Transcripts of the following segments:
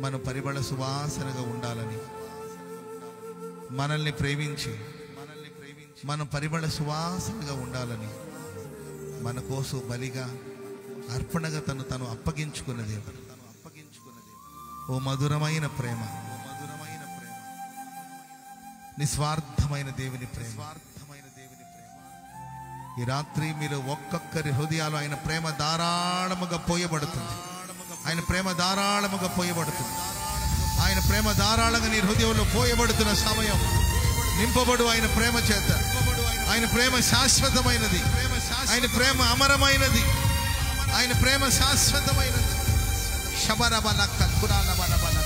మన పరిమళ సువాసనగా ఉండాలని, మనల్ని ప్రేమించి మనం పరిమళ సువాసనగా ఉండాలని మన కోసం బలిగా అర్పణగా తను అప్పగించుకున్న దేవుడు. ఓ మధురమైన ప్రేమ, నిస్వార్థమైన దేవుని ప్రేమ. ఈ రాత్రి మీరు ఒక్కొక్కరి హృదయాలు ఆయన ప్రేమ ధారాళముగా పోయబడుతుంది. ఆయన ప్రేమ ధారాళముగా పోయబడుతుంది. ఆయన ప్రేమ ధారాళంగా నీ హృదయంలో పోయబడుతున్న సమయం. నింపబడు ఆయన ప్రేమ చేత. ఆయన ప్రేమ శాశ్వతమైనది. ఆయన ప్రేమ అమరమైనది. ఆయన ప్రేమ శాశ్వతమైనది. శబరబలక కురాలబలబల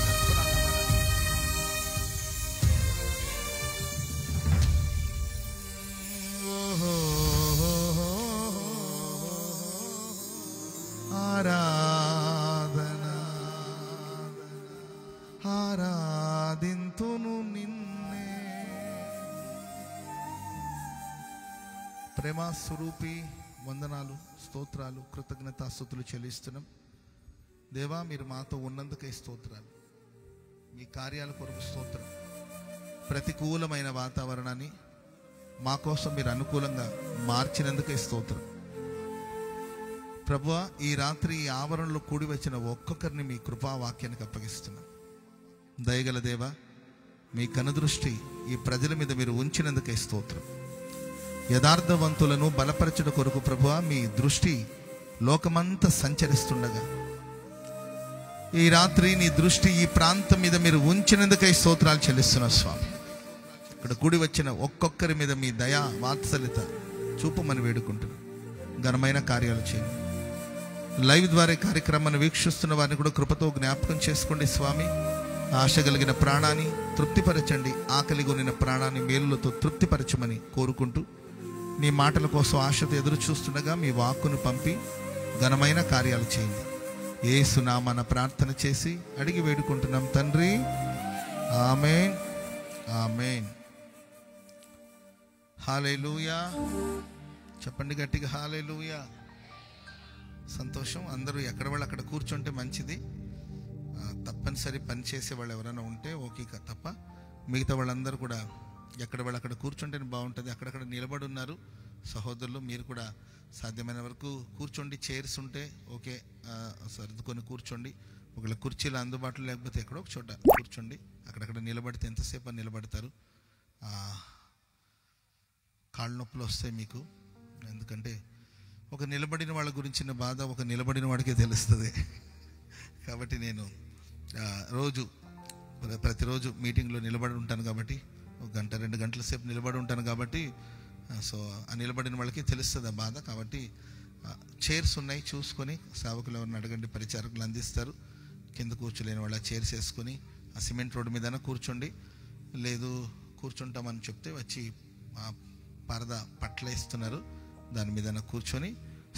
ఆరాధన ఆరాధింతును నిన్నే. ప్రేమ స్వరూపి వందనాలు, స్తోత్రాలు, కృతజ్ఞతాస్తుతులు చెల్లిస్తున్నాం. దేవా, మీరు మాతో ఉన్నందుకై స్తోత్రాలు. మీ కార్యాల కొరకు స్తోత్రం. ప్రతికూలమైన వాతావరణాన్ని మా కోసం మీరు అనుకూలంగా మార్చినందుకై స్తోత్రం. ప్రభువా, ఈ రాత్రి ఈ ఆవరణలో కూడి వచ్చిన ఒక్కొక్కరిని మీ కృపావాక్యానికి అప్పగిస్తున్నాం. దయగల దేవా, మీ కనుదృష్టి ఈ ప్రజల మీద మీరు ఉంచినందుకై స్తోత్రం. యథార్థవంతులను బలపరచడం కొరకు ప్రభువా, మీ దృష్టి లోకమంతా సంచరిస్తుండగా ఈ రాత్రి నీ దృష్టి ఈ ప్రాంతం మీద మీరు ఉంచినందుకై స్తోత్రాలు చెల్లిస్తున్నా స్వామి. ఇక్కడ కూడి వచ్చిన ఒక్కొక్కరి మీద మీ దయా వాత్సల్యత చూపమని వేడుకుంటున్నాం. ఘనమైన కార్యాలు చేయండి. లైవ్ ద్వారా కార్యక్రమాన్ని వీక్షిస్తున్న వారిని కూడా కృపతో జ్ఞాపకం చేసుకోండి స్వామి. ఆశ కలిగిన ప్రాణాన్ని తృప్తిపరచండి. ఆకలి కొనిన ప్రాణాన్ని మేలులతో తృప్తిపరచమని కోరుకుంటూ నీ మాటల కోసం ఆశతో ఎదురు చూస్తుండగా మీ వాక్కును పంపి ఘనమైన కార్యాలు చేయండి. యేసు నామమున ప్రార్థన చేసి అడిగి వేడుకుంటున్నాం తండ్రి. ఆమేన్, ఆమేన్. హల్లెలూయా. చెప్పండి గట్టిగా, హల్లెలూయా. సంతోషం. అందరూ ఎక్కడ వాళ్ళు అక్కడ కూర్చుంటే మంచిది. తప్పనిసరి పని చేసే వాళ్ళు ఎవరైనా ఉంటే ఓకే తప్ప మిగతా వాళ్ళందరూ కూడా ఎక్కడ వాళ్ళు అక్కడ కూర్చుంటేనే బాగుంటుంది. అక్కడక్కడ నిలబడి ఉన్నారు సహోదరులు, మీరు కూడా సాధ్యమైన వరకు కూర్చోండి. చైర్స్ ఉంటే ఓకే, సర్దుకొని కూర్చోండి. ఒకవేళ కుర్చీలు అందుబాటులో లేకపోతే ఎక్కడో ఒక చోట కూర్చోండి. అక్కడక్కడ నిలబడితే ఎంతసేపు నిలబడతారు? కాళ్ళ నొప్పులు వస్తాయి మీకు. ఎందుకంటే ఒక నిలబడిన వాళ్ళ గురించిన బాధ ఒక నిలబడిన వాడికే తెలుస్తుంది. కాబట్టి నేను ప్రతిరోజు మీటింగ్లో నిలబడి ఉంటాను కాబట్టి, ఒక గంట 2 గంటల సేపు నిలబడి ఉంటాను కాబట్టి, సో ఆ నిలబడిన వాళ్ళకి తెలుస్తుంది ఆ బాధ. కాబట్టి చైర్స్ ఉన్నాయి, చూసుకొని సేవకులు ఎవరిని అడగండి, పరిచారకులు అందిస్తారు. కింద కూర్చోలేని వాళ్ళ చైర్స్ వేసుకొని ఆ సిమెంట్ రోడ్డు మీద కూర్చోండి. లేదు కూర్చుంటామని చెప్తే వచ్చి పరదా పట్ల ఇస్తున్నారు, దాని మీద కూర్చొని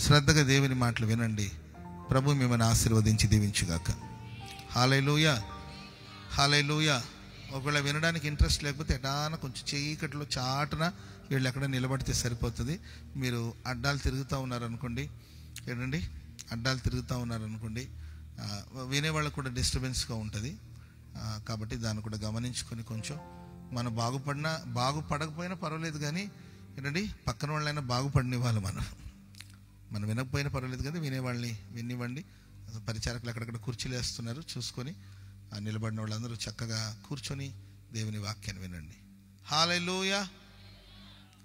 శ్రద్ధగా దేవుని మాటలు వినండి. ప్రభు మిమ్మల్ని ఆశీర్వదించి దీవించుగాక. హల్లెలూయా, హల్లెలూయా. ఒకవేళ వినడానికి ఇంట్రెస్ట్ లేకపోతే ఎటాన కొంచెం చీకట్లో చాటున వీళ్ళు ఎక్కడ నిలబడితే సరిపోతుంది. మీరు అడ్డాలు తిరుగుతూ ఉన్నారనుకోండి, ఏంటండి అడ్డాలు తిరుగుతూ ఉన్నారనుకోండి, వినేవాళ్ళకు కూడా డిస్టర్బెన్స్గా ఉంటుంది. కాబట్టి దాన్ని కూడా గమనించుకొని కొంచెం మనం బాగుపడకపోయినా పర్వాలేదు, కానీ ఏంటండి పక్కన వాళ్ళైనా బాగుపడనివ్వాలి. మనం వినకపోయినా పర్వాలేదు కదా, వినేవాళ్ళని వినివ్వండి. పరిచారకులు అక్కడక్కడ కుర్చీలు వేస్తున్నారు, చూసుకొని నిలబడిన వాళ్ళందరూ చక్కగా కూర్చొని దేవుని వాక్యాన్ని వినండి. హల్లెలూయా.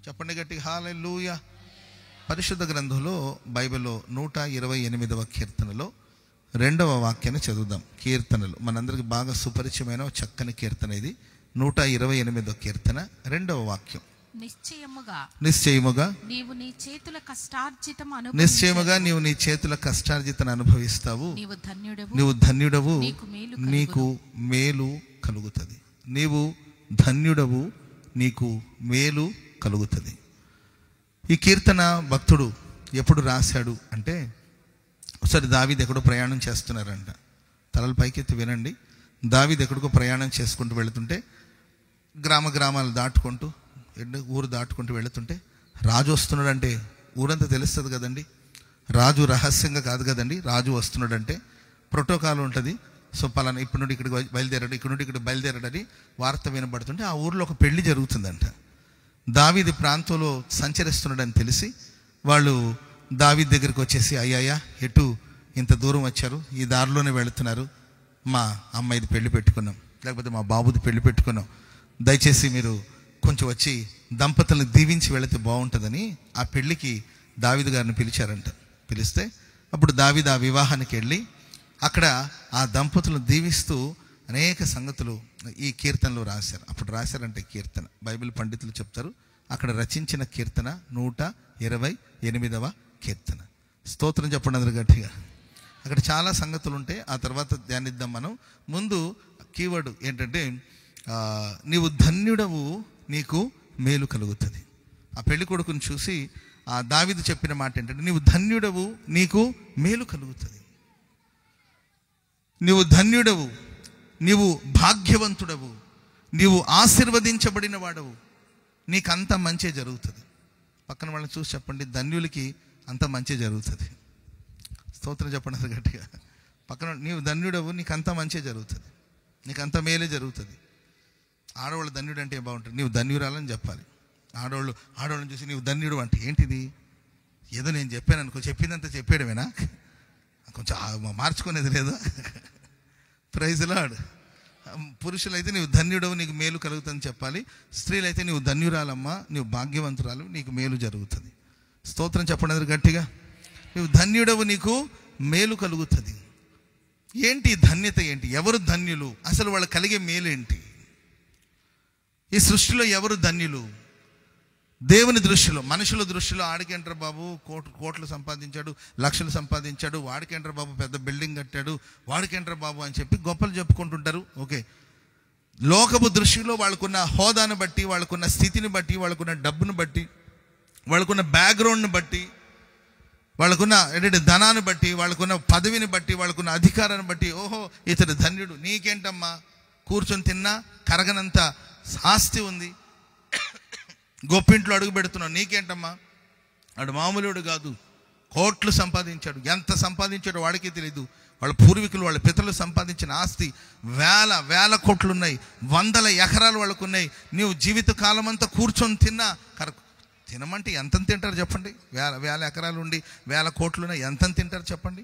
చెప్పండి గట్టిగా, హల్లెలూయా. పరిశుద్ధ గ్రంథంలో బైబిల్లో 128వ కీర్తనలో 2వ వాక్యాన్ని చదువుదాం. కీర్తనలు మనందరికి బాగా సుపరిచయమైన చక్కని కీర్తన ఇది. 128వ కీర్తన 2వ వాక్యం. నిశ్చయముగా నీవు నీ చేతుల కష్టార్జితను అనుభవిస్తావు. నీవు ధన్యుడవు, నీకు మేలు కలుగుతుంది. నీవు ధన్యుడవు, నీకు మేలు కలుగుతుంది. ఈ కీర్తన భక్తుడు ఎప్పుడు రాశాడు అంటే, ఒకసారి దావీదు ఎక్కడో ప్రయాణం చేస్తున్నారంట. తలల పైకెత్తి వినండి. దావీదు ఎక్కడికో ప్రయాణం చేసుకుంటూ వెళుతుంటే, గ్రామాలు దాటుకుంటూ ఊరు దాటుకుంటూ వెళుతుంటే రాజు వస్తున్నాడంటే ఊరంతా తెలుస్తుంది కదండి. రాజు రహస్యంగా కాదు కదండి, రాజు వస్తున్నాడంటే ప్రోటోకాల్ ఉంటుంది. సో పలానా ఇప్పటి నుండి ఇక్కడికి బయలుదేరాడు, ఇక్కడ నుండి ఇక్కడ బయలుదేరాడని వార్త వినబడుతుంటే ఆ ఊరిలో ఒక పెళ్లి జరుగుతుందంట. దావీదు ప్రాంతంలో సంచరిస్తున్నాడని తెలిసి వాళ్ళు దావీదు దగ్గరికి వచ్చేసి, అయ్యాయా ఎటు ఇంత దూరం వచ్చారు, ఈ దారిలోనే వెళుతున్నారు, మా అమ్మాయిది పెళ్లి పెట్టుకున్నాం, లేకపోతే మా బాబుది పెళ్లి పెట్టుకున్నాం, దయచేసి మీరు కొంచెం వచ్చి దంపతులను దీవించి వెళితే బాగుంటుందని ఆ పెళ్లికి దావీదు గారిని పిలిచారంట. పిలిస్తే అప్పుడు దావీదు ఆ వివాహానికి వెళ్ళి అక్కడ ఆ దంపతులను దీవిస్తూ అనేక సంగతులు ఈ కీర్తనలో రాశారు. అప్పుడు రాశారంటే కీర్తన బైబిల్ పండితులు చెప్తారు, అక్కడ రచించిన కీర్తన 128వ కీర్తన. స్తోత్రం చెప్పండి అందరు గట్టిగా. అక్కడ చాలా సంగతులు ఉంటాయి, ఆ తర్వాత ధ్యానిద్దాం మనం. ముందు కీవర్డ్ ఏంటంటే నీవు ధన్యుడవు, నీకు మేలు కలుగుతుంది. ఆ పెళ్లి కొడుకుని చూసి ఆ దావీదు చెప్పిన మాట ఏంటంటే, నీవు ధన్యుడవు, నీకు మేలు కలుగుతుంది. నీవు ధన్యుడవు, నీవు భాగ్యవంతుడవు, నీవు ఆశీర్వదించబడిన వాడవు, నీకంత మంచి జరుగుతుంది. పక్కన వాళ్ళని చూసి చెప్పండి, ధన్యులకి అంత మంచి జరుగుతుంది. స్తోత్రం చెప్పండి అది గట్టిగా. పక్కన నీవు ధన్యుడవు, నీకంత మంచి జరుగుతుంది, నీకంత మేలే జరుగుతుంది. ఆడవాళ్ళు ధన్యుడు అంటే బాగుంటుంది, నీవు ధన్యురాలని చెప్పాలి. ఆడవాళ్ళని చూసి నీవు ధన్యుడు అంటే ఏంటిది, ఏదో నేను చెప్పాను అనుకో, చెప్పిందంతా చెప్పేయడమేనా, కొంచెం మార్చుకునేది లేదా? Praise lord. పురుషులైతే నీవు ధన్యుడవు, నీకు మేలు కలుగుతుందని చెప్పాలి. స్త్రీలైతే నీవు ధన్యురాలమ్మా, నీవు భాగ్యవంతురాలు, నీకు మేలు జరుగుతుంది. స్తోత్రం చెప్పండి గట్టిగా. నీవు ధన్యుడవు, నీకు మేలు కలుగుతుంది. ఏంటి ధన్యత ఏంటి, ఎవరు ధన్యులు, అసలు వాళ్ళు కలిగే మేలు ఏంటి? ఈ సృష్టిలో ఎవరు ధన్యులు? దేవుని దృష్టిలో, మనుషుల దృష్టిలో ఆడికేంటారు బాబు కోట్లు సంపాదించాడు, లక్షలు సంపాదించాడు, వాడికేంటారు బాబు పెద్ద బిల్డింగ్ కట్టాడు, వాడికేంటారు బాబు అని చెప్పి గొప్పలు చెప్పుకుంటుంటారు. ఓకే, లోకపు దృష్టిలో వాళ్ళకున్న హోదాను బట్టి, వాళ్ళకున్న స్థితిని బట్టి, వాళ్ళకున్న డబ్బును బట్టి, వాళ్ళకున్న బ్యాక్గ్రౌండ్ని బట్టి, వాళ్ళకున్న ఏంటంటే ధనాన్ని బట్టి, వాళ్ళకున్న పదవిని బట్టి, వాళ్ళకున్న అధికారాన్ని బట్టి, ఓహో ఇతడు ధన్యుడు. నీకేంటమ్మా, కూర్చొని తిన్నా కరగనంత ఆస్తి ఉంది, గొప్పింట్లో అడుగు పెడుతున్నావు, నీకేంటమ్మా, వాడు మామూలుడు కాదు, కోట్లు సంపాదించాడు. ఎంత సంపాదించాడో వాడికే తెలియదు. వాళ్ళ పూర్వీకులు, వాళ్ళ పితరులు సంపాదించిన ఆస్తి వేల కోట్లు ఉన్నాయి, 100 ఎకరాలు వాళ్ళకు ఉన్నాయి. నీవు జీవిత కాలం అంతా కూర్చొని తిన్నా తినమంటే ఎంత తింటారు చెప్పండి? వేల ఎకరాలు ఉండి 1000 కోట్లు ఉన్నాయి, ఎంత తింటారు చెప్పండి?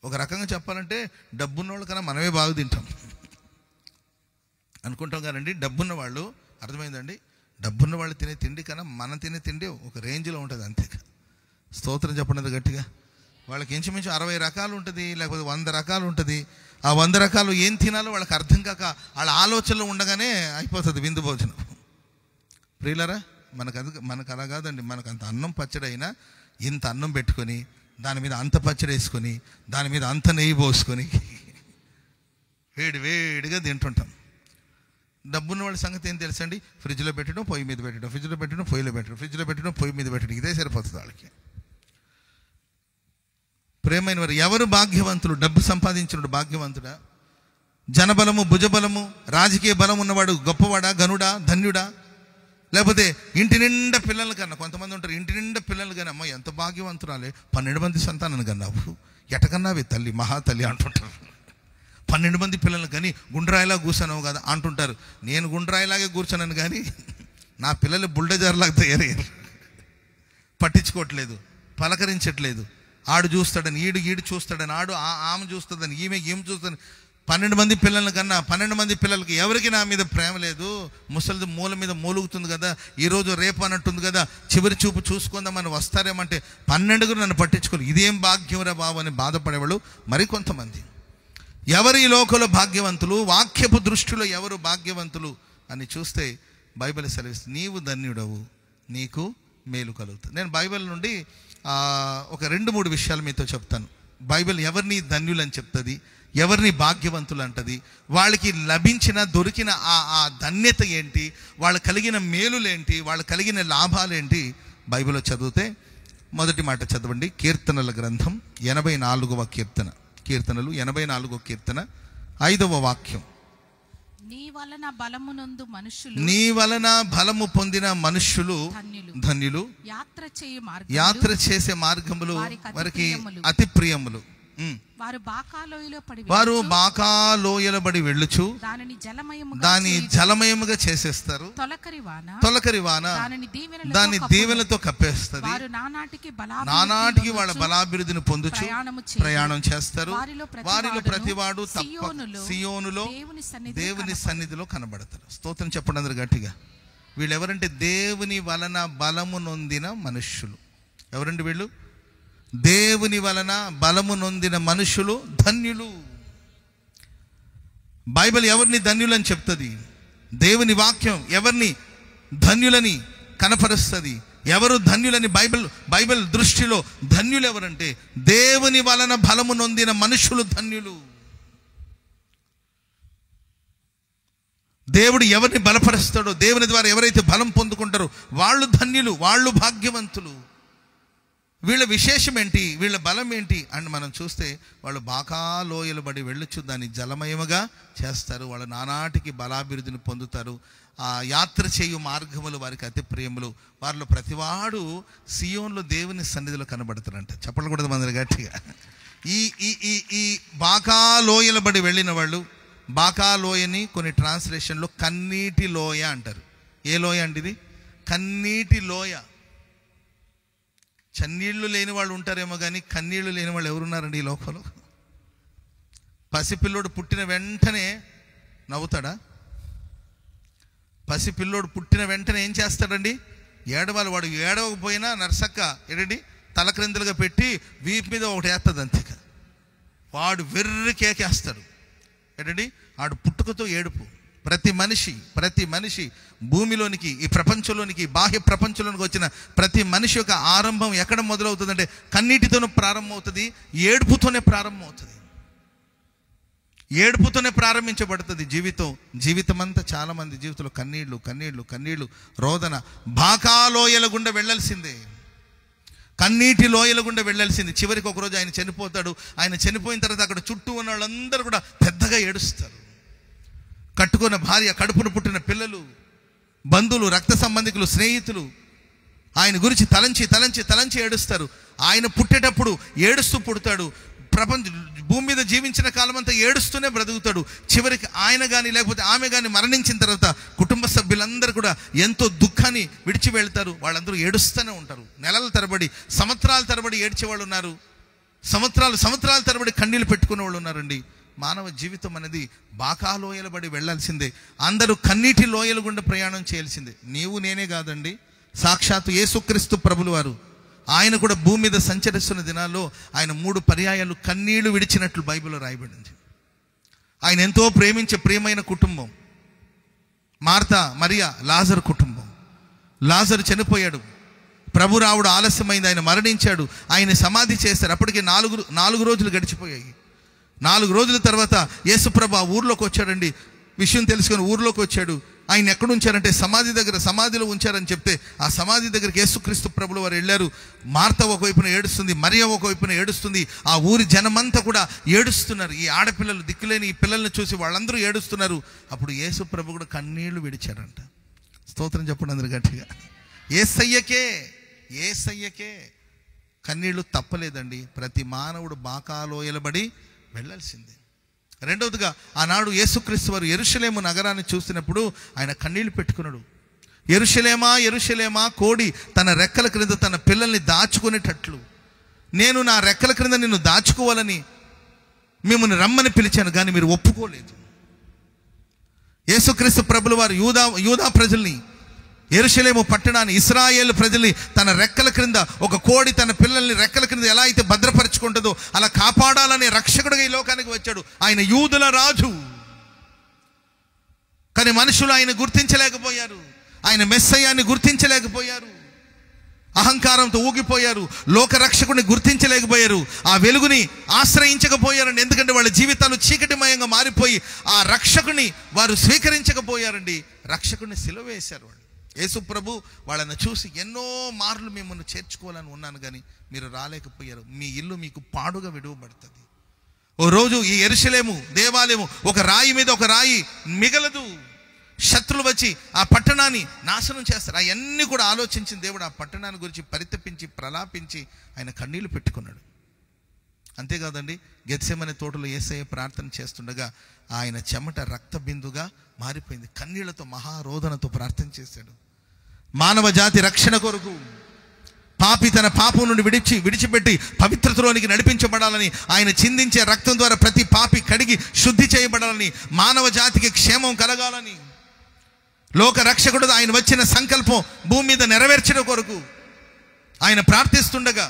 ఒక రకంగా చెప్పాలంటే డబ్బున్న వాళ్ళ కన్నా మనమే బాగా తింటాం అనుకుంటాం కానండి. డబ్బున్న వాళ్ళు, అర్థమైందండి, డబ్బున్న వాళ్ళు తినే తిండి కన్నా మనం తినే తిండి ఒక రేంజ్లో ఉంటుంది, అంతే. స్తోత్రం చెప్పండి గట్టిగా. వాళ్ళకి ఇంచుమించు 60 రకాలు ఉంటుంది, లేకపోతే 100 రకాలు ఉంటుంది. ఆ 100 రకాలు ఏం తినాలో వాళ్ళకి అర్థం కాక వాళ్ళ ఆలోచనలో ఉండగానే అయిపోతుంది విందు భోజనం. ప్రియులారా, మనకు అలా కాదండి. మనకు అంత అన్నం పచ్చడి అయినా ఇంత అన్నం పెట్టుకొని, దాని మీద అంత పచ్చడి వేసుకొని, దాని మీద అంత నెయ్యి పోసుకొని వేడిగా తింటుంటాం. డబ్బున్న వాళ్ళ సంగతి ఏం తెలుసండి? ఫ్రిడ్జ్లో పెట్టడం, పొయ్యి మీద పెట్టడం, ఫ్రిడ్జ్లో పెట్టడం, పొయ్యిలో పెట్టడం, ఫ్రిడ్జ్లో పెట్టడం, పొయ్యి మీద పెట్టడం, ఇదే సరిపోతుంది వాళ్ళకి. ప్రేమైన వారు, ఎవరు భాగ్యవంతులు? డబ్బు సంపాదించినడు భాగ్యవంతుడా? జనబలము, భుజబలము, రాజకీయ బలం ఉన్నవాడు గొప్పవాడా, గనుడా, ధన్యుడా? లేకపోతే ఇంటి నిండా పిల్లలు కన్నా, కొంతమంది ఉంటారు ఇంటి నిండా పిల్లలు కానీ, అమ్మ ఎంత భాగ్యవంతురాలే, 12 మంది సంతానాన్ని కన్నావు, ఎటకన్నావే తల్లి, మహాతల్లి అంటుంటారు. 12 మంది పిల్లలు కానీ గుండ్రాయిలా కూర్చున్నావు కదా అంటుంటారు. నేను గుండ్రాయిలాగే కూర్చున్నాను కానీ నా పిల్లలు బుల్డోజర్లాగా తయారయ్యారు. పట్టించుకోవట్లేదు, పలకరించట్లేదు. ఆడు చూస్తాడని ఈడు చూస్తాడని ఆడు, ఆమె చూస్తుందని ఈమె చూస్తుందని. 12 మంది పిల్లల కన్నా 12 మంది పిల్లలకి ఎవరికి నా మీద ప్రేమ లేదు. ముసలిది మూల మీద మూలుగుతుంది కదా, ఈరోజు రేపు అన్నట్టుంది కదా, చివరి చూపు చూసుకుందామని వస్తారేమంటే 12 నన్ను పట్టించుకోలేదు. ఇదేం భాగ్యంరా బాబు అని బాధపడేవాళ్ళు మరికొంతమంది. ఎవరు ఈ లోకంలో భాగ్యవంతులు? వాక్యపు దృష్టిలో ఎవరు భాగ్యవంతులు అని చూస్తే బైబిల్ సెలవిస్తుంది, నీవు ధన్యుడవు, నీకు మేలు కలుగుతుంది. నేను బైబిల్ నుండి ఒక 2-3 విషయాలు మీతో చెప్తాను. బైబిల్ ఎవరిని ధన్యులు అని చెప్తుంది, ఎవరిని భాగ్యవంతులు అంటది, వాళ్ళకి లభించిన దొరికిన ఆ ధన్యత ఏంటి, వాళ్ళు కలిగిన మేలులేంటి, వాళ్ళు కలిగిన లాభాలేంటి బైబిల్లో చదివితే. మొదటి మాట చదవండి, కీర్తనల గ్రంథం 84వ కీర్తన. కీర్తనలు 84వ కీర్తన 5వ వాక్యం. నీ వలన బలము పొందిన మనుష్యులు ధన్యులు. యాత్ర చేసే మార్గములు వారికి అతి ప్రియములు. వారు బాకాలోయలబడి వెళ్ళుచు దాని జలమయముగా చేసేస్తారు. తొలకరి వాన దాని దీవెనలతో కప్పేస్తుంది. నానాటికి వాళ్ళ బలాభివృద్ధిని పొందుచు ప్రయాణం చేస్తారు. వారిలో ప్రతివాడు సియోనులో దేవుని సన్నిధిలో కనబడతారు. స్తోత్రం చెప్పండి అందరు గట్టిగా. వీళ్ళెవరంటే దేవుని వలన బలము నొందిన మనుష్యులు. ఎవరండి వీళ్ళు? దేవుని వలన బలము నొందిన మనుషులు ధన్యులు. బైబిల్ ఎవరిని ధన్యులని చెప్తుంది? దేవుని వాక్యం ఎవరిని ధన్యులని కనపరుస్తుంది? ఎవరు ధన్యులని బైబిల్ దృష్టిలో ధన్యులు ఎవరంటే దేవుని వలన బలము నొందిన మనుషులు ధన్యులు. దేవుడు ఎవరిని బలపరుస్తాడో, దేవుని ద్వారా ఎవరైతే బలం పొందుకుంటారో వాళ్ళు ధన్యులు, వాళ్ళు భాగ్యవంతులు. వీళ్ళ విశేషం ఏంటి, వీళ్ళ బలం ఏంటి అని మనం చూస్తే వాళ్ళు బాకాలోయలు బడి వెళ్ళొచ్చు, దాన్ని జలమయముగా చేస్తారు. వాళ్ళు నానాటికి బలాభివృద్ధిని పొందుతారు. ఆ యాత్ర చేయు మార్గములు వారికి అతి ప్రియములు. వారిలో ప్రతివాడు సియోన్లో దేవుని సన్నిధిలో కనబడతారంట. చెప్పలు కూడా మంది గట్టిగా. ఈ బాకాలోయల బడి వెళ్ళిన వాళ్ళు, బాకాలోయని కొన్ని ట్రాన్స్లేషన్లో కన్నీటి లోయ అంటారు. ఏ లోయ అండి ఇది? కన్నీటి లోయ. చన్నీళ్లు లేని వాళ్ళు ఉంటారేమో కానీ కన్నీళ్లు లేని వాళ్ళు ఎవరున్నారండి ఈ లోకంలో? పసిపిల్లోడు పుట్టిన వెంటనే నవ్వుతాడా? పసిపిల్లోడు పుట్టిన వెంటనే ఏం చేస్తాడండి? ఏడవాలి. వాడు ఏడవకపోయినా నర్సక్క ఏంటండి తలక్రిందులుగా పెట్టి వీపు మీద ఒకటి వేస్తుంది అంతే. వాడు వెర్రి కేకేస్తాడు. ఏంటండి ఆడు పుట్టుకతో ఏడుపు. ప్రతి మనిషి భూమిలోనికి, ఈ ప్రపంచంలోనికి, బాహ్య ప్రపంచంలోనికి వచ్చిన ప్రతి మనిషి యొక్క ఆరంభం ఎక్కడ మొదలవుతుందంటే కన్నీటితోనే ప్రారంభం అవుతుంది, ఏడుపుతోనే ప్రారంభం అవుతుంది. ఏడుపుతోనే ప్రారంభించబడుతుంది జీవితం అంతా. చాలా మంది జీవితంలో కన్నీళ్లు, రోదన. బాకాలోయల గుండా వెళ్ళాల్సిందే, కన్నీటి లోయల గుండా వెళ్ళాల్సింది. చివరికి ఒకరోజు ఆయన చనిపోతాడు. ఆయన చనిపోయిన తర్వాత అక్కడ చుట్టూ ఉన్న వాళ్ళందరూ కూడా పెద్దగా ఏడుస్తారు. కట్టుకున్న భార్య, కడుపును పుట్టిన పిల్లలు, బంధువులు, రక్త సంబంధికులు, స్నేహితులు ఆయన గురించి తలంచి ఏడుస్తారు. ఆయన పుట్టేటప్పుడు ఏడుస్తూ పుడతాడు. భూమి మీద జీవించిన కాలం అంతా ఏడుస్తూనే బ్రతుకుతాడు. చివరికి ఆయన కానీ లేకపోతే ఆమె కానీ మరణించిన తర్వాత కుటుంబ సభ్యులందరూ కూడా ఎంతో దుఃఖాన్ని విడిచి వెళ్తారు. వాళ్ళందరూ ఏడుస్తూనే ఉంటారు. నెలల తరబడి, సంవత్సరాల తరబడి ఏడ్చేవాళ్ళు ఉన్నారు. సంవత్సరాల తరబడి కన్నీళ్ళు పెట్టుకునే వాళ్ళు ఉన్నారండి. మానవ జీవితం అనేది బాకాలోయల బడి వెళ్ళాల్సిందే. అందరూ కన్నీటి లోయల గుండా ప్రయాణం చేయాల్సిందే. నీవు నేనే కాదండి, సాక్షాత్తు యేసుక్రీస్తు ప్రభులు వారు ఆయన కూడా భూమి మీద సంచరిస్తున్న దినాల్లో ఆయన 3 పర్యాయాలు కన్నీళ్లు విడిచినట్లు బైబిల్లో రాయబడింది. ఆయన ఎంతో ప్రేమించే ప్రియమైన కుటుంబం మార్తా, మరియా, లాజరు కుటుంబం. లాజరు చనిపోయాడు, ప్రభు రావుడు ఆలస్యమైంది, ఆయన మరణించాడు. ఆయన సమాధి చేశారు. అప్పటికే 4 రోజులు గడిచిపోయాయి. 4 రోజుల తర్వాత యేసుప్రభు ఆ ఊర్లోకి వచ్చాడండి. విషయం తెలుసుకొని ఊర్లోకి వచ్చాడు. ఆయన ఎక్కడ ఉంచారంటే సమాధిలో ఉంచారని చెప్తే ఆ సమాధి దగ్గరికి యేసుక్రీస్తు ప్రభులు వారు వెళ్ళారు. మార్త ఒకవైపున ఏడుస్తుంది, మరియా ఒకవైపున ఏడుస్తుంది. ఆ ఊరి జనమంతా కూడా ఏడుస్తున్నారు. ఈ ఆడపిల్లలు, దిక్కులేని ఈ పిల్లల్ని చూసి వాళ్ళందరూ ఏడుస్తున్నారు. అప్పుడు యేసు ప్రభు కూడా కన్నీళ్లు విడిచాడంట. స్తోత్రం చెప్పండి అందరు గట్టిగా. ఏసయ్యకే కన్నీళ్లు తప్పలేదండి. ప్రతి మానవుడు బాకాలోయలబడి వెళ్ళాల్సిందే. రెండవదిగా ఆనాడు యేసుక్రీస్తు వారు యెరూషలేము నగరాన్ని చూసినప్పుడు ఆయన కన్నీళ్లు పెట్టుకున్నాడు. యెరూషలేమా, కోడి తన రెక్కల క్రింద తన పిల్లల్ని దాచుకునేటట్లు నేను నా రెక్కల క్రింద నిన్ను దాచుకోవాలని మిమ్మల్ని రమ్మని పిలిచాను, కానీ మీరు ఒప్పుకోలేదు. యేసుక్రీస్తు ప్రభులు వారు యూదా ప్రజల్ని, యెరూషలేము పట్టణాన్ని, ఇశ్రాయేలు ప్రజల్ని తన రెక్కల క్రింద, ఒక కోడి తన పిల్లల్ని రెక్కల క్రింద ఎలా అయితే భద్రపరుచుకుంటుందో అలా కాపాడాలనే రక్షకుడిగా ఈ లోకానికి వచ్చాడు. ఆయన యూదుల రాజు. కానీ మనుషులు ఆయన గుర్తించలేకపోయారు, ఆయన మెస్సయ్యాన్ని గుర్తించలేకపోయారు. అహంకారంతో ఊగిపోయారు, లోకరక్షకుడిని గుర్తించలేకపోయారు, ఆ వెలుగుని ఆశ్రయించకపోయారండి. ఎందుకంటే వాళ్ళ జీవితాలు చీకటిమయంగా మారిపోయి ఆ రక్షకుని వారు స్వీకరించకపోయారండి. రక్షకుడిని సిలువ వేశారు వాళ్ళు. యేసు ప్రభు వాళ్ళని చూసి ఎన్నో మార్లు మిమ్మల్ని చేర్చుకోవాలని ఉన్నాను, కానీ మీరు రాలేకపోయారు. మీ ఇల్లు మీకు పాడుగా విడువబడుతుంది. ఓ రోజు ఈ యెరూషలేము దేవాలయము ఒక రాయి మీద ఒక రాయి మిగలదు. శత్రులు వచ్చి ఆ పట్టణాన్ని నాశనం చేస్తారు. అవన్నీ కూడా ఆలోచించిన దేవుడు ఆ పట్టణాన్ని గురించి పరితపించి ప్రలాపించి ఆయన కన్నీళ్లు పెట్టుకున్నాడు. అంతేకాదండి, గెత్సెమనే తోటలో యేసయ్య ప్రార్థన చేస్తుండగా ఆయన చెమట రక్త బిందుగా మారిపోయింది. కన్నీళ్లతో మహారోదనతో ప్రార్థన చేశాడు. మానవ జాతి రక్షణ కొరకు పాపి తన పాపం నుండి విడిచిపెట్టి పవిత్రతలోనికి నడిపించబడాలని, ఆయన చిందించే రక్తం ద్వారా ప్రతి పాపి కడిగి శుద్ధి చేయబడాలని, మానవ జాతికి క్షేమం కలగాలని, లోక రక్షకుడు ఆయన వచ్చిన సంకల్పం భూమి మీద నెరవేర్చడం కొరకు ఆయన ప్రార్థిస్తుండగా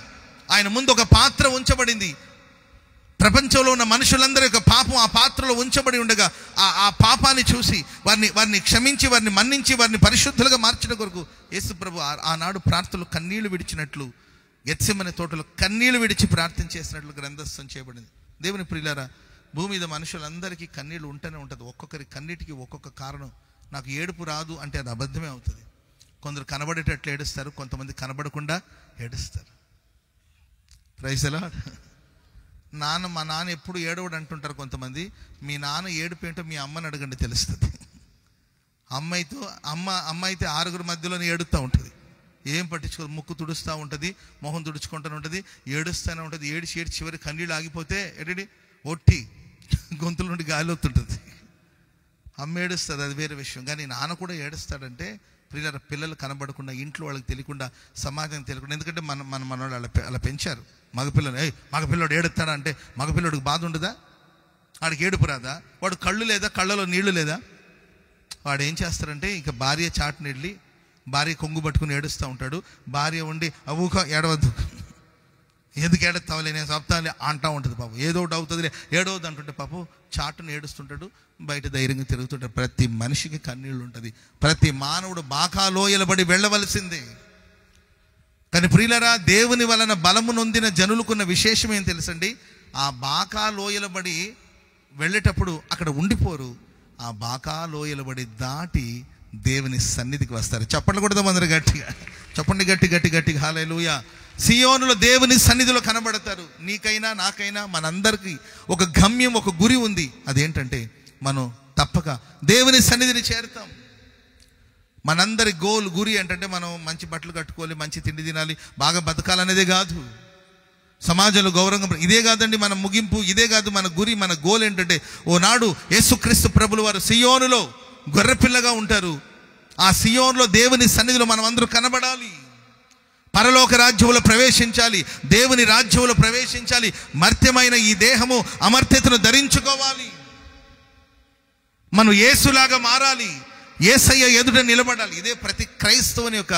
ఆయన ముందు ఒక పాత్ర ఉంచబడింది. ప్రపంచంలో ఉన్న మనుషులందరి యొక్క పాపం ఆ పాత్రలో ఉంచబడి ఉండగా ఆ పాపాన్ని చూసి వారిని క్షమించి, వారిని మన్నించి, వారిని పరిశుద్ధులుగా మార్చడం కొరకు యేసు ప్రభు ఆనాడు ప్రార్థనలు కన్నీళ్లు విడిచినట్లు, గెత్సెమనే తోటలో కన్నీళ్లు విడిచి ప్రార్థన చేసినట్లు గ్రంథస్థం చేయబడింది. దేవుని ప్రియులారా, భూమి మీద మనుషులందరికీ కన్నీళ్లు ఉంటూనే ఉంటుంది. ఒక్కొక్కరి కన్నీటికి ఒక్కొక్క కారణం. నాకు ఏడుపు రాదు అంటే అది అబద్ధమే అవుతుంది. కొందరు కనబడేటట్లు ఏడుస్తారు, కొంతమంది కనబడకుండా ఏడుస్తారు. Praise the Lord. మా నాన్న ఎప్పుడు ఏడవడు అంటుంటారు కొంతమంది. మీ నాన్న ఏడుపు ఏంటో మీ అమ్మని అడగండి, తెలుస్తుంది. అమ్మ అయితే 6 మధ్యలోనే ఏడుస్తూ ఉంటుంది. ఏం పట్టించుకోదు, ముక్కు తుడుస్తూ ఉంటుంది, మొహం తుడుచుకుంటూనే ఉంటుంది, ఏడుస్తూనే ఉంటుంది. ఏడిచి చివరి కన్నీళ్ళు ఆగిపోతే ఒట్టి గొంతుల నుండి గాలి వస్తుంటుంది. అమ్మ ఏడుస్తుంది, అది వేరే విషయం. కానీ నాన్న కూడా ఏడుస్తాడంటే పిల్లలు కనబడకుండా, ఇంట్లో వాళ్ళకి తెలియకుండా, సమాజం తెలియకుండా. ఎందుకంటే మనవాళ్ళు అలా పెంచారు. మగపిల్లడు ఏడుస్తాడా అంటే మగపిల్లడికి బాధ ఉండదా? వాడికి ఏడుపు రాదా? వాడు కళ్ళు లేదా, కళ్ళలో నీళ్లు లేదా? వాడు ఏం చేస్తారంటే ఇక భార్య చాటుని వెళ్ళి భార్య కొంగు పట్టుకుని ఏడుస్తూ ఉంటాడు. భార్య ఉండి ఊక ఏడవద్దు, ఎందుకు ఏడుస్తావులే, నేను చెప్తానులే అంటూ ఉంటుంది. పాపం ఏదో ఒకటి అవుతుందిలే, ఏడవద్దు అంటుంటే పాపం చాటును ఏడుస్తుంటాడు, బయట ధైర్యంగా తిరుగుతుంటాడు. ప్రతి మనిషికి కన్నీళ్ళు ఉంటుంది. ప్రతి మానవుడు బాకాలోయలబడి వెళ్ళవలసిందే. కానీ ప్రియులరా, దేవుని వలన బలము నొందిన జనులకున్న విశేషం ఏం తెలుసండి? ఆ బాకాలోయలబడి వెళ్ళేటప్పుడు అక్కడ ఉండిపోరు. ఆ బాకాలోయలబడి దాటి దేవుని సన్నిధికి వస్తారు. చెప్పండి కూడా అందరూ గట్టిగా చెప్పండి, గట్టిగా హల్లెలూయా. సియోనులో దేవుని సన్నిధిలో కనబడతారు. నీకైనా నాకైనా మనందరికీ ఒక గమ్యం, ఒక గురి ఉంది. అదేంటంటే మనం తప్పక దేవుని సన్నిధిని చేరుతాం. మనందరి గురి ఏంటంటే మనం మంచి బట్టలు కట్టుకోవాలి, మంచి తిండి తినాలి, బాగా బతకాలనేదే కాదు. సమాజంలో గౌరవంగా ఇదే కాదండి మన ముగింపు, ఇదే కాదు మన గురి. మన గోల్ ఏంటంటే ఓనాడు యేసుక్రీస్తు ప్రభులు వారు సియోనులో గొర్రెపిల్లగా ఉంటారు. ఆ సియోనులో దేవుని సన్నిధిలో మనం అందరూ కనబడాలి. పరలోక రాజ్యంలో ప్రవేశించాలి, దేవుని రాజ్యంలో ప్రవేశించాలి. మర్త్యమైన ఈ దేహము అమర్త్యతను ధరించుకోవాలి. మనం యేసులాగా మారాలి, యేసయ్య ఎదుట నిలబడాలి. ఇదే ప్రతి క్రైస్తవుని యొక్క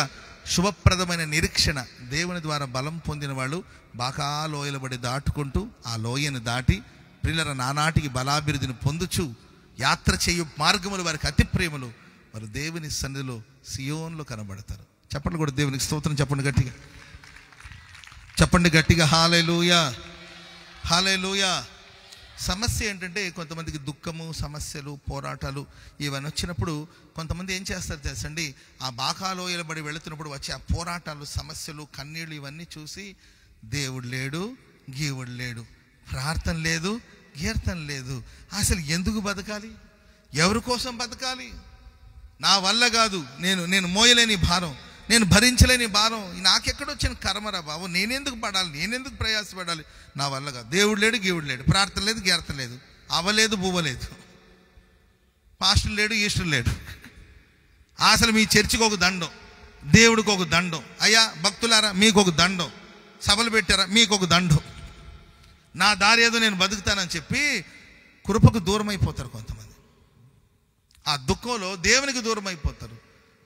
శుభప్రదమైన నిరీక్షణ. దేవుని ద్వారా బలం పొందిన వాళ్ళు బాగా లోయలబడి దాటుకుంటూ ఆ లోయను దాటి ప్రియులర నానాటికి బలాభివృద్ధిని పొందుచు యాత్ర చేయు మార్గములు వారికి అతి ప్రేమలు. వారు దేవుని సన్నిధిలో సియోన్లో కనబడతారు. చెప్పండి కూడా దేవునికి స్తోత్రం. చెప్పండి గట్టిగా హల్లెలూయా, హల్లెలూయా. సమస్య ఏంటంటే కొంతమందికి దుఃఖము, సమస్యలు, పోరాటాలు ఇవన్నీ వచ్చినప్పుడు కొంతమంది ఏం చేస్తారు తెలుసండి? ఆ బాకాలోయలబడి వెళుతున్నప్పుడు వచ్చే ఆ పోరాటాలు, సమస్యలు, కన్నీళ్ళు ఇవన్నీ చూసి దేవుడు లేడు, గీవుడు లేడు, ప్రార్థన లేదు, కీర్తన లేదు, అసలు ఎందుకు బతకాలి, ఎవరి కోసం బతకాలి, నా వల్ల కాదు, నేను మోయలేని భారం, నేను భరించలేని భారం, నాకెక్కడొచ్చిన కర్మరా బాబు, నేనెందుకు పడాలి, నేనెందుకు ప్రయాసపడాలి, నా వల్ల కాదు. దేవుడు లేడు, గీవుడు లేడు, ప్రార్థన లేదు, కీర్తన లేదు, అవ్వలేదు, బువ్వలేదు, పాస్టర్ లేడు, ఈస్టర్ లేడు, అసలు మీ చర్చికి ఒక దండం, దేవుడికి ఒక దండం, అయ్యా భక్తులారా మీకు ఒక దండం, సభలు పెట్టారా మీకు ఒక దండం, నా దారి ఏదో నేను బతుకుతానని చెప్పి కృపకు దూరం అయిపోతారు కొంతమంది. ఆ దుఃఖంలో దేవునికి దూరం అయిపోతారు,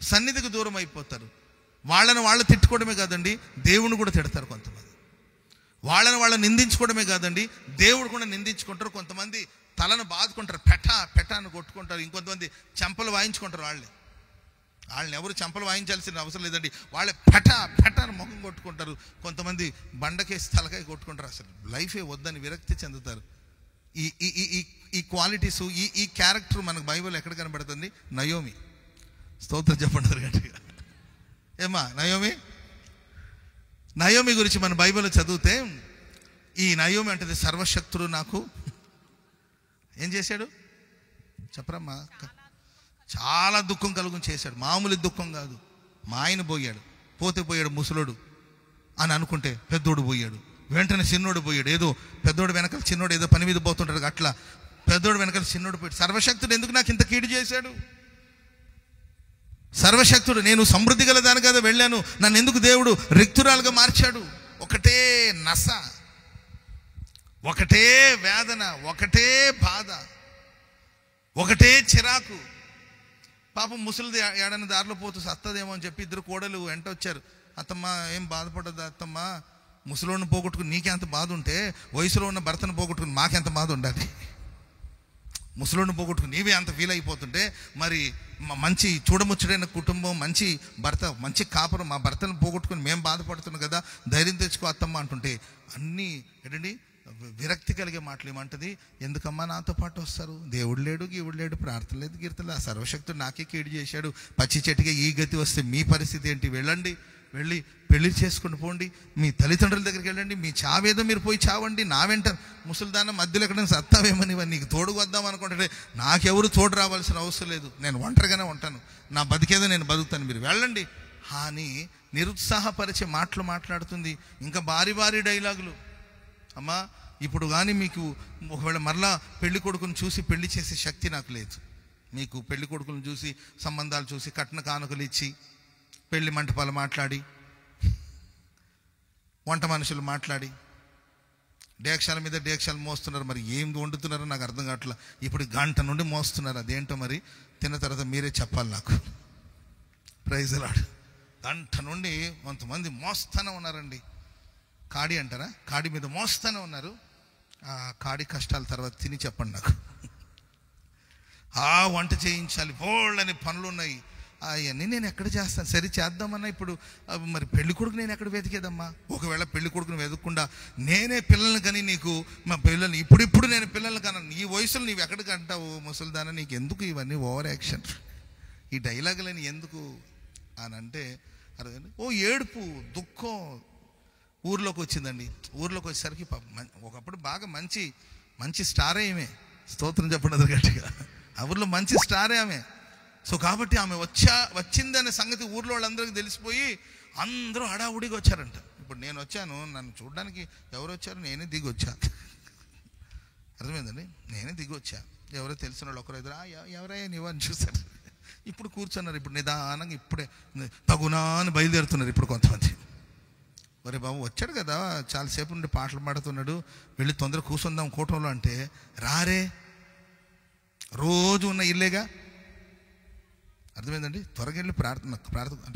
సన్నిధికి దూరం అయిపోతారు. వాళ్ళని వాళ్ళు తిట్టుకోవడమే కాదండి, దేవుని కూడా తిడతారు కొంతమంది. వాళ్ళని వాళ్ళు నిందించుకోవడమే కాదండి, దేవుడు కూడా నిందించుకుంటారు. కొంతమంది తలను బాదుకుంటారు, పెట అని కొట్టుకుంటారు. ఇంకొంతమంది చెంపలు వాయించుకుంటారు. వాళ్ళని ఎవరు చెంపలు వాయించాల్సిన అవసరం లేదండి, వాళ్ళే పెట అని ముఖం కొట్టుకుంటారు. కొంతమంది బండకేసి తలకాయ కొట్టుకుంటారు. అసలు లైఫే వద్దని విరక్తి చెందుతారు. ఈ క్వాలిటీస్, ఈ క్యారెక్టర్ మనకు బైబిల్ ఎక్కడ కనబడుతుంది? నయోమి. స్తోత్రం చెప్పండి గట్టిగా. ఏమా నయోమి గురించి మన బైబిల్లో చదివితే, ఈ నయోమి అంటే సర్వశక్తుడు నాకు ఏం చేశాడు చెప్పరమ్మా? చాలా దుఃఖం కలుగుని చేశాడు. మామూలు దుఃఖం కాదు. మా ఆయన పోయాడు, పోతే పోయాడు ముసలోడు అని అనుకుంటే పెద్దోడు పోయాడు, వెంటనే చిన్నోడు పోయాడు. ఏదో పెద్దోడు వెనకాల చిన్నోడు ఏదో పని మీద పోతుంటాడు, అట్లా పెద్దోడు వెనకాల చిన్నోడు పోయాడు. సర్వశక్తుడు ఎందుకు నాకు ఇంత కీడు చేశాడు? సర్వశక్తుడు, నేను సమృద్ధి గల దాని కదా వెళ్ళాను, నన్ను ఎందుకు దేవుడు రిక్తురాలుగా మార్చాడు? ఒకటే నస, ఒకటే వేదన, ఒకటే బాధ, ఒకటే చిరాకు. పాపం ముసలిది ఏడని దారిలో పోతూ సత్తదేమో అని చెప్పి ఇద్దరు కోడలు వెంట వచ్చారు. అత్తమ్మ ఏం బాధపడదు అత్తమ్మ, ముసలోని పోగొట్టుకుని నీకెంత బాధ ఉంటే వయసులో ఉన్న భర్తను పోగొట్టుకుని మాకెంత బాధ ఉండాలి. ముసలోని పోగొట్టుకుని నీవే అంత ఫీల్ అయిపోతుంటే మరి మంచి చూడముచ్చడైన కుటుంబం, మంచి భర్త, మంచి కాపురం, మా భర్తను పోగొట్టుకుని మేము బాధపడుతున్నాం కదా, ధైర్యం తెచ్చుకో అత్తమ్మ అంటుంటే అన్నీ ఏంటండి విరక్తి కలిగే మాటలు. ఏమంటది, ఎందుకమ్మా నాతో పాటు వస్తారు? దేవుడు లేడు, గీవుడు లేడు, ప్రార్థన లేదు, గీర్తలు, ఆ సర్వశక్తుడు నాకే కీడు చేశాడు, పచ్చి చెట్టుగా ఈ గతి వస్తే మీ పరిస్థితి ఏంటి? వెళ్ళండి, వెళ్ళి పెళ్లి చేసుకుని పోండి, మీ తల్లిదండ్రుల దగ్గరికి వెళ్ళండి, మీ చావేదో మీరు పోయి చావండి, నా వెంట ముసలిదానం మధ్యలో ఎక్కడ సత్తావేమని నీకు తోడు వద్దాం అనుకుంటే నాకెవరు తోడు రావాల్సిన అవసరం లేదు, నేను ఒంటరిగానే ఉంటాను, నా బతికేదో నేను బతుకుతాను, మీరు వెళ్ళండి అని నిరుత్సాహపరిచే మాటలు మాట్లాడుతుంది. ఇంకా భారీ భారీ డైలాగులు. అమ్మా ఇప్పుడు కానీ మీకు ఒకవేళ మరలా పెళ్లి కొడుకుని చూసి పెళ్లి చేసే శక్తి నాకు లేదు. మీకు పెళ్లి కొడుకుని చూసి సంబంధాలు చూసి కట్న కానుకలు ఇచ్చి పెళ్లి మంటపాలు మాట్లాడి వంట మనుషులు మాట్లాడి డేక్షాల మీద డేక్షాలు మోస్తున్నారు. మరి ఏం వండుతున్నారో నాకు అర్థం కావట్లా. ఇప్పుడు గంట నుండి మోస్తున్నారు, అదేంటో మరి తిన్న తర్వాత మీరే చెప్పాలి నాకు. Praise Lord. గంట నుండి కొంతమంది మోస్తానే ఉన్నారండి. కాడి అంటారా, కాడి మీద మోస్తానే ఉన్నారు. ఆ కాడి కష్టాల తర్వాత తిని చెప్పండి నాకు. ఆ వంట చేయించాలి, బోళ్ళని పనులు ఉన్నాయి, అవన్నీ నేను ఎక్కడ చేస్తాను? సరే చేద్దామన్నా ఇప్పుడు మరి పెళ్లి కొడుకు నేను ఎక్కడ వెతికేదమ్మా? ఒకవేళ పెళ్లి కొడుకుని వెతకకుండా నేనే పిల్లల్ని కానీ నీకు మా పిల్లల్ని ఇప్పుడు నేను పిల్లల్ని కన్నా ఈ వయసులో నీవు ఎక్కడికి అంటావు? ముసలిదానా నీకు ఎందుకు ఇవన్నీ ఓవర్ యాక్షన్, ఈ డైలాగులని ఎందుకు అని అంటే ఓ ఏడుపు, దుఃఖం ఊర్లోకి వచ్చిందండి. ఊర్లోకి వచ్చేసరికి ఒకప్పుడు బాగా మంచి స్టారే ఆమె, స్తోత్రం చెప్పండి గట్టిగా, ఆ ఊర్లో మంచి స్టారే ఆమె. సో కాబట్టి ఆమె వచ్చిందనే సంగతి ఊర్లో వాళ్ళందరికీ తెలిసిపోయి అందరూ హడావుడిగా వచ్చారంట. ఇప్పుడు నేను వచ్చాను, నన్ను చూడడానికి ఎవరు వచ్చారు? నేనే దిగి వచ్చా. అర్థమైందండి, నేనే దిగి వచ్చా. ఎవరో తెలిసిన వాళ్ళు ఒకరు ఎదురు ఎవరయ్యా నీవు అని చూశారు. ఇప్పుడు కూర్చున్నారు. ఇప్పుడు నిదానంగా ఇప్పుడే తగునా అని బయలుదేరుతున్నారు. ఇప్పుడు కొంతమంది ఒరే బాబు వచ్చాడు కదా, చాలాసేపు నుండి పాటలు పాడుతున్నాడు, వెళ్ళి తొందర కూర్చుందాం కూటంలో అంటే రారే, రోజు ఉన్న ఇల్లేగా. అర్థమైందండి, త్వరగా వెళ్ళి ప్రార్థన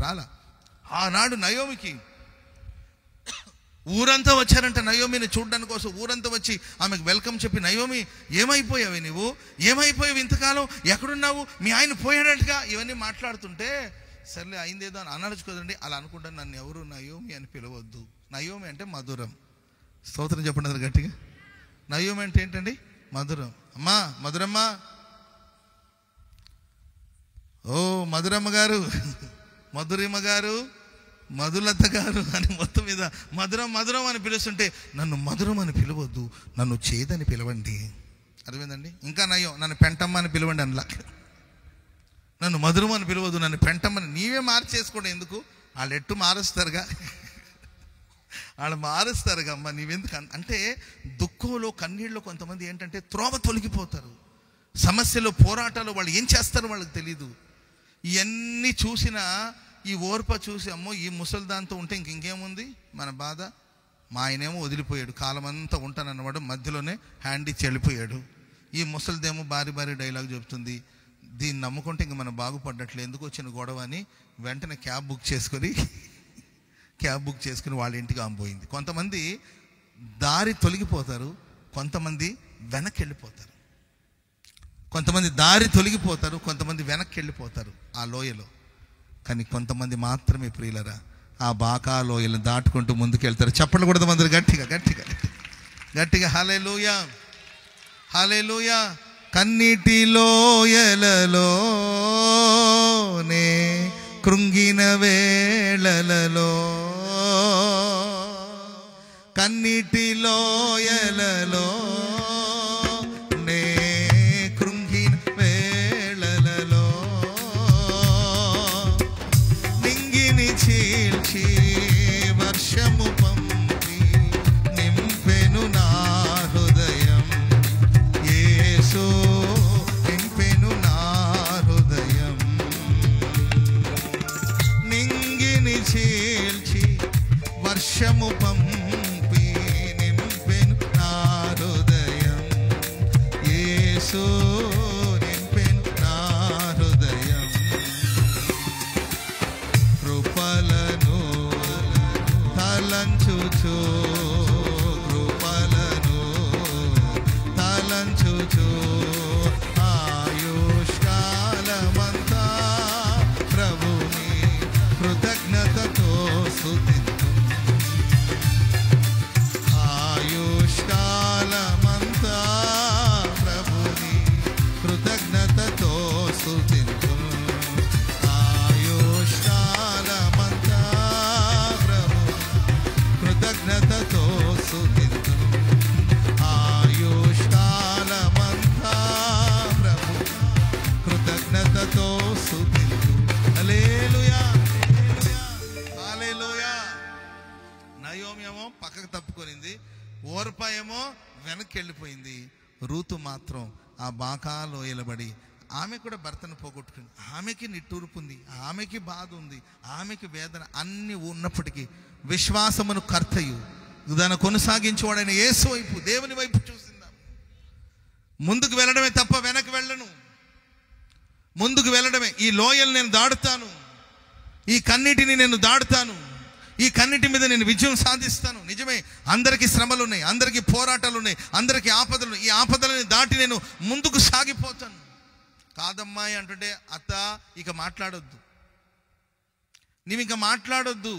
రాలా. ఆనాడు నయోమికి ఊరంతా వచ్చారంట నయోమిని చూడడానికి కోసం. ఊరంతా వచ్చి ఆమెకు వెల్కమ్ చెప్పి, నయోమి ఏమైపోయావు నువ్వు, ఏమైపోయావు ఇంతకాలం, ఎక్కడున్నావు, మీ ఆయన పోయాడంటగా, ఇవన్నీ మాట్లాడుతుంటే సర్లే అయిందేదో అని అనడుచుకోదండి. అలా అనుకుంటాను, నన్ను ఎవరు నయోమి అని పిలవద్దు. నయోమి అంటే మధురం. స్తోత్రం చెప్పండి గట్టిగా. నయోమి అంటే ఏంటండి? మధురం. అమ్మా మధురమ్మ, ఓ మధురమ్మ గారు, మధురిమ గారు, మధులత గారు అని మొత్తం మీద మధురం అని పిలుస్తుంటే నన్ను మధురం అని పిలవద్దు, నన్ను చేదని పిలవండి. అర్థమైందండి. ఇంకా నయ్యో నన్ను పెంటమ్మ అని పిలవండి అనలా. నన్ను మధురం అని పిలవద్దు, నన్ను పెంటమ్మని. నీవే మార్చేసుకోండి, ఎందుకు? వాళ్ళు ఎట్టు మారుస్తారుగా, వాళ్ళు మారుస్తారుగా అమ్మ, నీవెందుకు అంటే. దుఃఖంలో కన్నీళ్ళలో కొంతమంది ఏంటంటే త్రోవ తొలగిపోతారు. సమస్యలో పోరాటాలు వాళ్ళు ఏం చేస్తారో వాళ్ళకి తెలీదు. ఇవన్నీ చూసిన ఈ ఓర్ప చూసి అమ్మో ఈ ముసలిదాంతో ఉంటే ఇంకేముంది మన బాధ. మా ఆయనేమో వదిలిపోయాడు, కాలం అంతా ఉంటానన్నవాడు మధ్యలోనే హ్యాండ్ ఇచ్చి వెళ్ళిపోయాడు. ఈ ముసలిదేమో భారీ డైలాగ్ చెప్తుంది, దీన్ని నమ్ముకుంటే ఇంక మనం బాగుపడ్డట్లే, ఎందుకు వచ్చిన గొడవ అని వెంటనే క్యాబ్ బుక్ చేసుకుని వాళ్ళ ఇంటికి ఆంపోయింది. కొంతమంది దారి తొలగిపోతారు, కొంతమంది వెనక్కి వెళ్ళిపోతారు. కొంతమంది దారి తొలగిపోతారు, కొంతమంది వెనక్కి వెళ్ళిపోతారు ఆ లోయలో. కానీ కొంతమంది మాత్రమే ప్రియులరా ఆ బాకా లోయలను దాటుకుంటూ ముందుకెళ్తారు. చెప్పలు కూడా అందరు గట్టిగా హల్లెలూయా హల్లెలూయా. కన్నీటి లోయలలోనే కృంగిన వేళలలో, కన్నీటి లోయలలో చీల్చి వర్షము పంపి వర్షము పంపి నింపెను నా హృదయం. యేసు నింపెను నా హృదయం. కృపలను తలంచుచు, కృపలను తలంచుచు ఆయుష్కాలమంతా ప్రభుని కృతజ్ఞతతో స్తుతింతును. ఆయుష్కాలమంతా ప్రభుని కృతజ్ఞతతో స్తుతింతును. ఆయుష్కాలమంతా ప్రభుని కృతజ్ఞతతో స్తుతింతును. ఆయుష్కాలమంతా ప్రభు కృతజ్ఞతతో స్తుతింతును. హల్లెలూయా, హల్లెలూయా. నయోమి ఏమో పక్కకు తప్పుకొనింది, ఓర్పా ఏమో వెనక్కి వెళ్ళిపోయింది. రూతు మాత్రం ఆ బాకా లోయలబడి ఆమె కూడా భర్తను పోగొట్టుకుంది. ఆమెకి నిట్టూర్పు ఉంది, ఆమెకి బాధ ఉంది, ఆమెకి వేదన అన్ని ఉన్నప్పటికీ విశ్వాసమును కర్తయు దాన్ని కొనసాగించేవాడైన యేసు వైపు, దేవుని వైపు చూసిందా. ముందుకు వెళ్ళడమే తప్ప వెనక్కి వెళ్ళను. ముందుకు వెళ్ళడమే. ఈ లోయలు నేను దాడుతాను, ఈ కన్నిటిని నేను దాడుతాను, ఈ కన్నిటి మీద నేను విజయం సాధిస్తాను. నిజమే, అందరికీ శ్రమలు ఉన్నాయి, అందరికీ పోరాటాలు ఉన్నాయి, అందరికీ ఆపదలు ఉన్నాయి. ఈ ఆపదలని దాటి నేను ముందుకు సాగిపోతాను. కాదమ్మాయి అంటుంటే, అత్త ఇక మాట్లాడొద్దు, నీవు ఇంకా మాట్లాడొద్దు.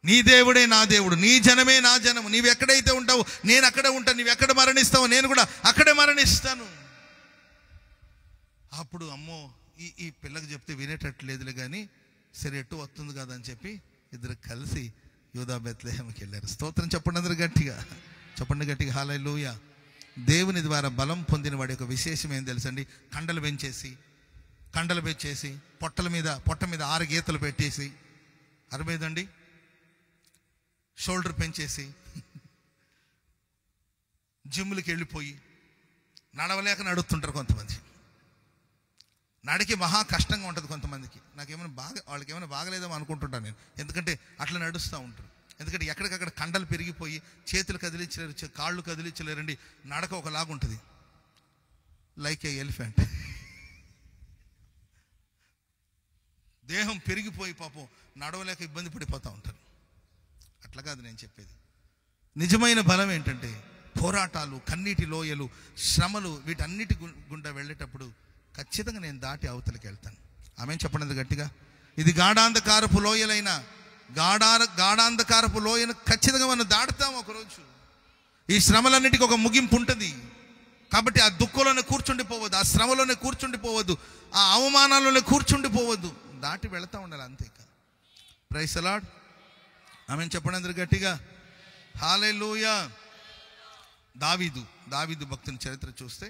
నీ దేవుడే నా దేవుడు, నీ జనమే నా జనము. నీవు ఎక్కడైతే ఉంటావు నేను అక్కడే ఉంటాను, నీవు ఎక్కడ మరణిస్తావో నేను కూడా అక్కడే మరణిస్తాను. అప్పుడు అమ్మో ఈ పిల్లకి చెప్తే వినేటట్లేదులే కానీ సరే ఎటు వస్తుంది కదా అని చెప్పి ఇద్దరు కలిసి యూదా బెత్లెహేముకి వెళ్ళారు. స్తోత్రం చెప్పండి అందరూ గట్టిగా, చెప్పండి గట్టిగా హల్లెలూయా. దేవుని ద్వారా బలం పొందిన వాడి యొక్క విశేషం ఏం తెలుసండి? కండలు పెంచేసి పొట్ట మీద 6 గీతలు పెట్టేసి, అర్థమైందండి, షోల్డర్ పెంచేసి జిమ్ములకి వెళ్ళిపోయి నడవలేక నడుస్తుంటారు కొంతమంది. నడికి మహా కష్టంగా ఉంటుంది కొంతమందికి. వాళ్ళకి ఏమైనా బాగలేదేమో అనుకుంటుంటాను నేను, ఎందుకంటే అట్లా నడుస్తూ ఉంటారు. ఎందుకంటే ఎక్కడికక్కడ కండలు పెరిగిపోయి చేతులు కదిలించలేరు, కాళ్ళు కదిలించలేరండి. నడక ఒకలాగుంటుంది, లైక్ ఏ ఎలిఫెంట్. దేహం పెరిగిపోయి పాపం నడవలేక ఇబ్బంది పడిపోతూ ఉంటారు. అట్లా కాదు నేను చెప్పేది. నిజమైన బలం ఏంటంటే పోరాటాలు, కన్నీటి లోయలు, శ్రమలు, వీటన్నిటి గుండా వెళ్ళేటప్పుడు ఖచ్చితంగా నేను దాటి అవతలికి వెళ్తాను. ఆమెను చెప్పండి గట్టిగా. ఇది గాఢాంధకారపు లోయలైన గాఢాంధకారపు లోయను ఖచ్చితంగా మనం దాటుతాం ఒకరోజు. ఈ శ్రమలన్నిటికీ ఒక ముగింపు ఉంటుంది. కాబట్టి ఆ దుఃఖంలోనే కూర్చుండిపోవద్దు, ఆ శ్రమలోనే కూర్చుండిపోవద్దు, ఆ అవమానాల్లోనే కూర్చుండిపోవద్దు, దాటి వెళతా ఉండాలి అంతే. Praise the Lord. ఆమెను చెప్పండి అందరు గట్టిగా హల్లెలూయా. దావీదు భక్తుని చరిత్ర చూస్తే